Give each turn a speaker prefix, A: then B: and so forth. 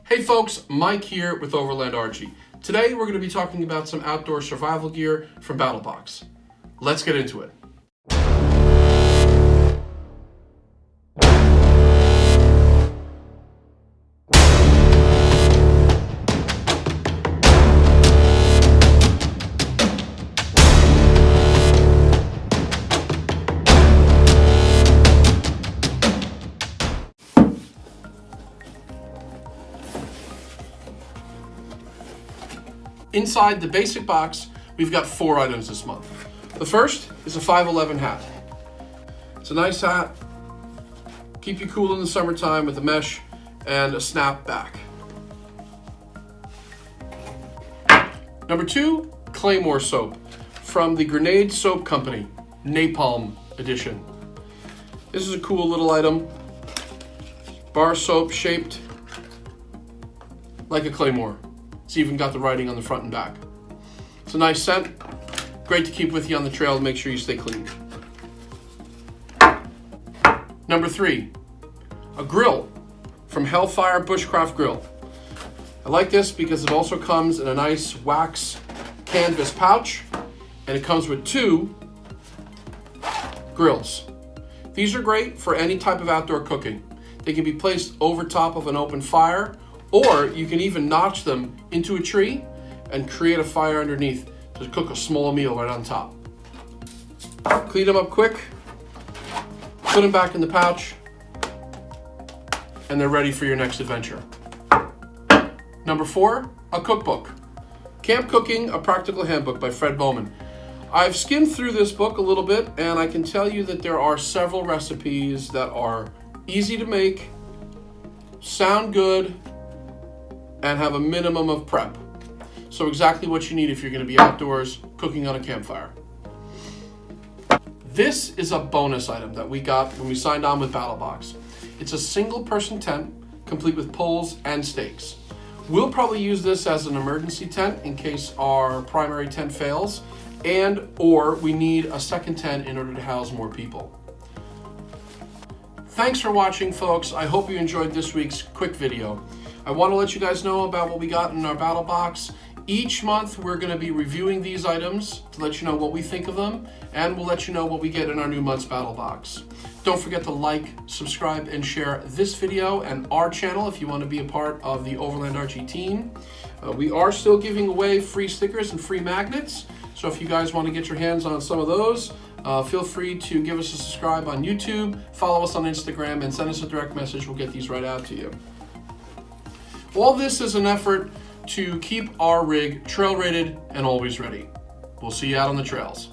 A: Hey folks, Mike here with Overland RG. Today we're going to be talking about some outdoor survival gear from Battlebox. Let's get into it. Inside the basic box, we've got 4 items this month. The first is a 511 hat. It's a nice hat, keep you cool in the summertime with a mesh and a snap back. Number 2, Claymore soap from the Grenade Soap Company, Napalm edition. This is a cool little item. Bar soap shaped like a claymore. It's even got the writing on the front and back. It's a nice scent, great to keep with you on the trail to make sure you stay clean. Number 3, a grill from Hellfire Bushcraft Grill. I like this because it also comes in a nice wax canvas pouch, and it comes with 2 grills. These are great for any type of outdoor cooking. They can be placed over top of an open fire, or you can even notch them into a tree and create a fire underneath to cook a small meal right on top. Clean them up quick, put them back in the pouch, and they're ready for your next adventure. Number 4, a cookbook. Camp Cooking, a Practical Handbook by Fred Bowman. I've skimmed through this book a little bit, and I can tell you that there are several recipes that are easy to make, sound good, and have a minimum of prep. So exactly what you need if you're going to be outdoors cooking on a campfire. This is a bonus item that we got when we signed on with Battlebox. It's a single person tent complete with poles and stakes. We'll probably use this as an emergency tent in case our primary tent fails or we need a second tent in order to house more people. Thanks for watching, folks. I hope you enjoyed this week's quick video. I want to let you guys know about what we got in our battle box. Each month we're going to be reviewing these items to let you know what we think of them, and we'll let you know what we get in our new month's battle box. Don't forget to like, subscribe, and share this video and our channel if you want to be a part of the Overland RG team. We are still giving away free stickers and free magnets, so if you guys want to get your hands on some of those, feel free to give us a subscribe on YouTube, follow us on Instagram, and send us a direct message. We'll get these right out to you. All this is an effort to keep our rig trail rated and always ready. We'll see you out on the trails.